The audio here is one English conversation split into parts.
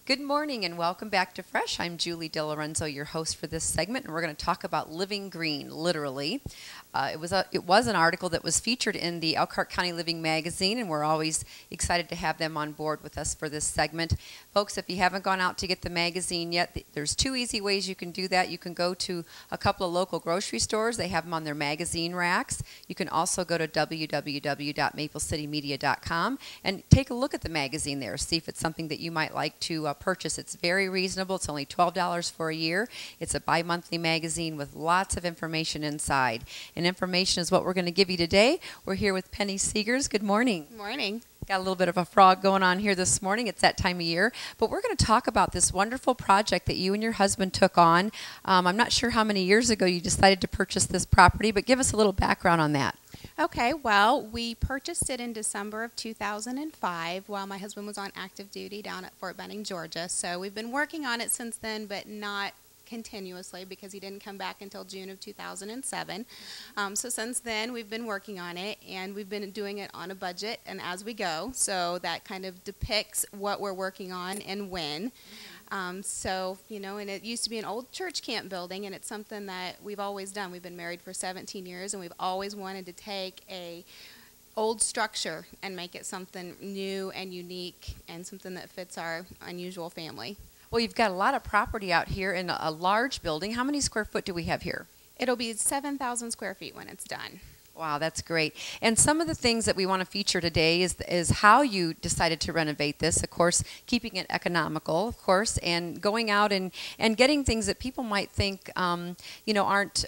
Good morning and welcome back to Fresh. I'm Julie Dilorenzo, your host for this segment, and we're going to talk about living green, literally. It was an article that was featured in the Elkhart County Living Magazine, and we're always excited to have them on board with us for this segment. Folks, if you haven't gone out to get the magazine yet, there's two easy ways you can do that. You can go to a couple of local grocery stores. They have them on their magazine racks. You can also go to www.maplecitymedia.com and take a look at the magazine there. See if it's something that you might like to purchase. It's very reasonable. It's only $12 for a year. It's a bi-monthly magazine with lots of information inside. And information is what we're going to give you today. We're here with Penny Seegers. Good morning. Good morning. Got a little bit of a frog going on here this morning. It's that time of year. But we're going to talk about this wonderful project that you and your husband took on. I'm not sure how many years ago you decided to purchase this property, but give us a little background on that. Okay, well, we purchased it in December of 2005 while my husband was on active duty down at Fort Benning, Georgia. So we've been working on it since then, but not continuously because he didn't come back until June of 2007. So since then we've been working on it, and we've been doing it on a budget and as we go, so that kind of depicts what we're working on and when. So, you know, and it used to be an old church camp building, and it's something that we've always done. We've been married for 17 years, and we've always wanted to take a old structure and make it something new and unique and something that fits our unusual family. Well, you've got a lot of property out here in a large building. How many square foot do we have here? It'll be 7,000 square feet when it's done. Wow, that's great. And some of the things that we want to feature today is how you decided to renovate this, of course, keeping it economical, of course, and going out and getting things that people might think, you know, aren't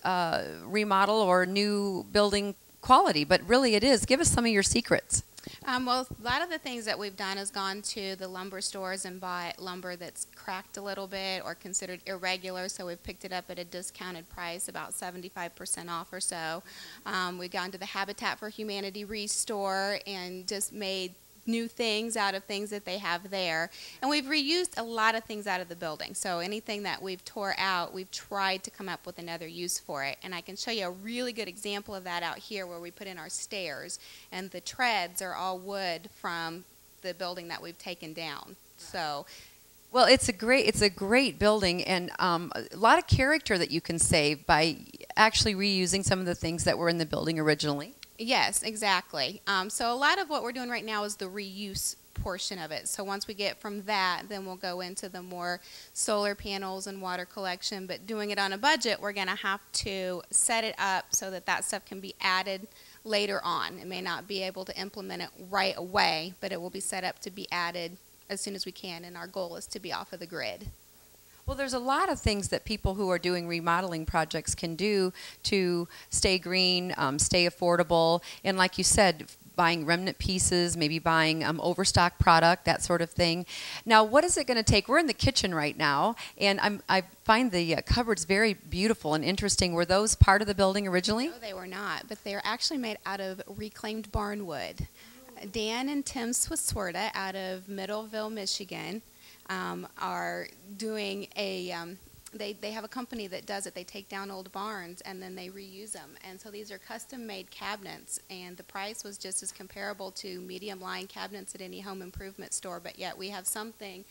remodel or new building quality, but really it is. Give us some of your secrets. Well, a lot of the things that we've done is gone to the lumber stores and bought lumber that's cracked a little bit or considered irregular, so we've picked it up at a discounted price, about 75% off or so. We've gone to the Habitat for Humanity Restore and just made new things out of things that they have there. And we've reused a lot of things out of the building. So anything that we've tore out, we've tried to come up with another use for it. And I can show you a really good example of that out here where we put in our stairs. And the treads are all wood from the building that we've taken down. So, well, it's a great building, and a lot of character that you can save by actually reusing some of the things that were in the building originally. Yes, exactly. So a lot of what we're doing right now is the reuse portion of it. So once we get from that, then we'll go into the more solar panels and water collection. But doing it on a budget, we're going to have to set it up so that that stuff can be added later on. It may not be able to implement it right away, but it will be set up to be added as soon as we can, and our goal is to be off of the grid. Well, there's a lot of things that people who are doing remodeling projects can do to stay green, stay affordable, and like you said, buying remnant pieces, maybe buying overstock product, that sort of thing. Now, what is it going to take? We're in the kitchen right now, and I find the cupboards very beautiful and interesting. Were those part of the building originally? No, they were not, but they are actually made out of reclaimed barn wood. Dan and Tim Swiswerda out of Middleville, Michigan, are doing a, they have a company that does it. They take down old barns and then they reuse them. And so these are custom-made cabinets, and the price was just as comparable to medium-line cabinets at any home improvement store, but yet we have something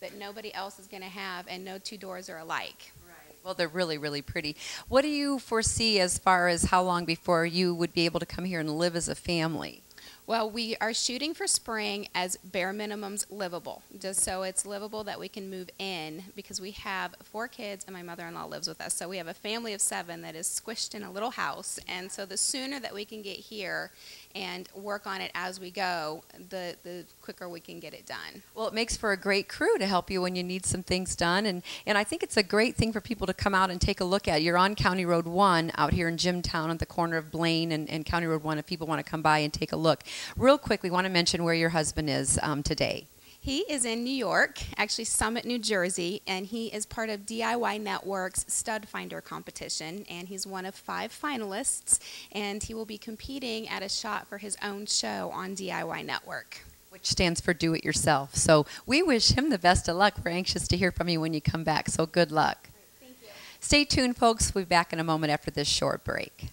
that nobody else is going to have, and no two doors are alike. Right. Well, they're really, really pretty. What do you foresee as far as how long before you would be able to come here and live as a family? Well, we are shooting for spring as bare minimums livable, just so it's livable that we can move in, because we have 4 kids and my mother-in-law lives with us. So we have a family of 7 that is squished in a little house, and so the sooner that we can get here and work on it as we go, the quicker we can get it done. Well, it makes for a great crew to help you when you need some things done, and I think it's a great thing for people to come out and take a look at. You're on County Road 1 out here in Jimtown at the corner of Blaine and County Road 1 if people want to come by and take a look. Real quick, we want to mention where your husband is today. He is in New York, actually Summit, New Jersey, and he is part of DIY Network's Stud Finder competition, and he's one of 5 finalists, and he will be competing at a shot for his own show on DIY Network, which stands for Do It Yourself. So we wish him the best of luck. We're anxious to hear from you when you come back, so good luck. Thank you. Stay tuned, folks. We'll be back in a moment after this short break.